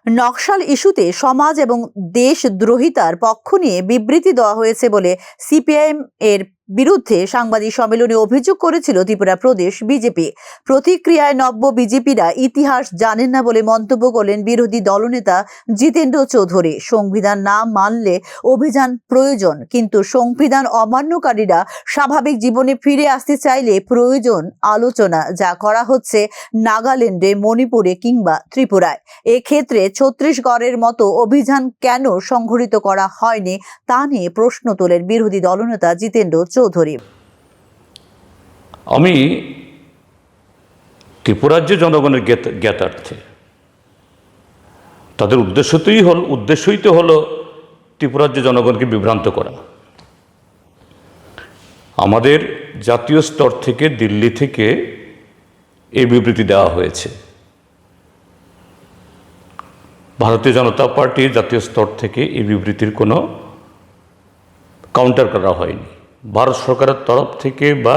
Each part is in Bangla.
নকশাল ইস্যুতে সমাজ এবং দেশদ্রোহিতার পক্ষ নিয়ে বিবৃতি দেওয়া হয়েছে বলে সিপিআইএম এর বিরুদ্ধে সাংবাদিক সম্মেলনে অভিযোগ করেছিল ত্রিপুরা প্রদেশ বিজেপি। প্রতিক্রিয়ায় নব্য বিজেপিরা ইতিহাস জানেন না বলে মন্তব্য করলেন বিরোধী দলনেতা জিতেন্দ্র চৌধুরী। সংবিধান না মানলে অভিযান প্রয়োজন, কিন্তু সংবিধান অমান্যকারীরা স্বাভাবিক জীবনে ফিরে আসতে চাইলে প্রয়োজন আলোচনা, যা করা হচ্ছে নাগাল্যান্ডে, মণিপুরে কিংবা ত্রিপুরায়। এক্ষেত্রে ছত্তিশগড়ের মতো অভিযান কেন সংঘটিত করা হয়নি তা নিয়ে প্রশ্ন তোলেন বিরোধী দলনেতা জিতেন্দ্র চৌধুরী। আমি ত্রিপুরাজ্যের জনগণের জ্ঞাতার্থে তাদের উদ্দেশ্যই তো হলো ত্রিপুরাজ্যের জনগণকে বিভ্রান্ত করা। আমাদের জাতীয় স্তর থেকে, দিল্লি থেকে এই বিবৃতি দেওয়া হয়েছে। ভারতীয় জনতা পার্টির জাতীয় স্তর থেকে এই বিবৃতির কোনো কাউন্টার করা হয়নি, ভারত সরকারের তরফ থেকে বা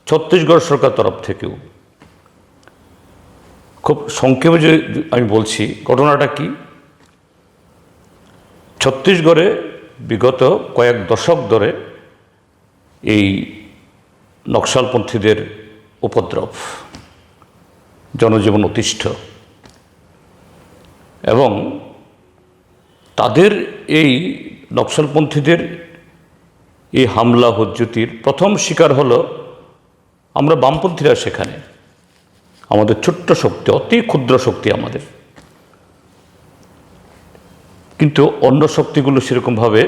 ছত্তিশগড় সরকার তরফ থেকেও। খুব সংক্ষেপে যে আমি বলছি, ঘটনাটা কি, ছত্তিশগড়ে বিগত কয়েক দশক ধরে এই নকশালপন্থীদের উপদ্রব, জনজীবন অতিষ্ঠ, এবং তাদের এই নকশালপন্থীদের এই হামলা হুজ্জুতির প্রথম শিকার হলো আমরা বামপন্থীরা। সেখানে আমাদের ছোট্ট শক্তি, অতি ক্ষুদ্র শক্তি আমাদের, কিন্তু অন্য শক্তিগুলো সেরকমভাবে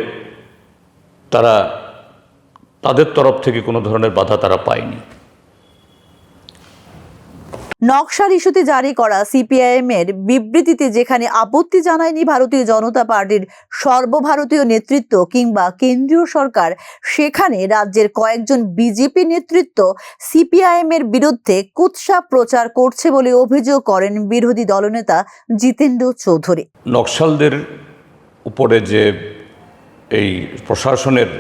তাদের তরফ থেকে কোনো ধরনের বাধা তারা পায়নি। নকশাল ইস্যুতে জারি করা সিপিআইএম এর বিবৃতিতে যেখানে আপত্তি জানায়নি ভারতীয় জনতা পার্টির সর্বভারতীয় নেতৃত্ব কিংবা কেন্দ্রীয় সরকার, সেখানে রাজ্যের কয়েকজন বিজেপি নেতৃত্ব সিপিআইএম এর বিরুদ্ধে কুৎসা প্রচার করছে বলে অভিযোগ করেন বিরোধী দলনেতা জিতেন্দ্র চৌধুরী। নকশালদের উপরে যে এই প্রশাসনের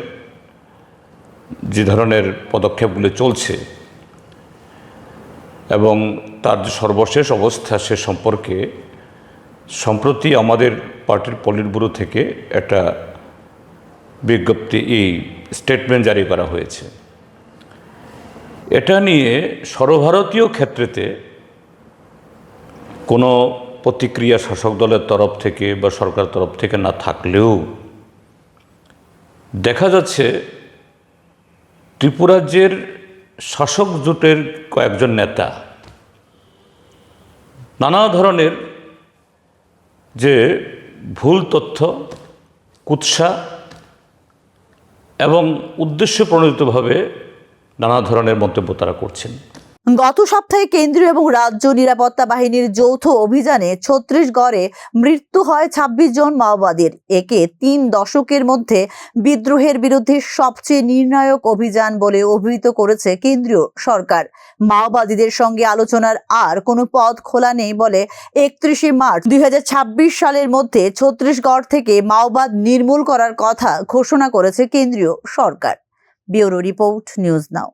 যে ধরনের পদক্ষেপগুলো চলছে এবং তার যে সর্বশেষ অবস্থা, সে সম্পর্কে সম্প্রতি আমাদের পার্টির পলিট ব্যুরো থেকে একটা বিজ্ঞপ্তি, এই স্টেটমেন্ট জারি করা হয়েছে। এটা নিয়ে সর্বভারতীয় ক্ষেত্রেতে কোনো প্রতিক্রিয়া শাসক দলের তরফ থেকে বা সরকার তরফ থেকে না থাকলেও দেখা যাচ্ছে ত্রিপুরাজ্যের শাসক জোটের কয়েকজন নেতা নানা ধরনের যে ভুল তথ্য, কুৎসা এবং উদ্দেশ্য প্রণোদিতভাবে নানা ধরনের মন্তব্য তারা করছেন। গত সপ্তাহে কেন্দ্রীয় এবং রাজ্য নিরাপত্তা বাহিনীর যৌথ অভিযানে ছত্তিশগড়ে মৃত্যু হয় ২৬ জন মাওবাদীর। একে ৩ দশকের মধ্যে বিদ্রোহের বিরুদ্ধে সবচেয়ে নির্ণায়ক অভিযান বলে অভিহিত করেছে কেন্দ্রীয় সরকার। মাওবাদীদের সঙ্গে আলোচনার আর কোনো পথ খোলা নেই বলে ৩১ মার্চ ২০২৬ সালের মধ্যে ছত্তিশগড় থেকে মাওবাদ নির্মূল করার কথা ঘোষণা করেছে কেন্দ্রীয় সরকার। ব্যুরো রিপোর্ট, নিউজ নাও।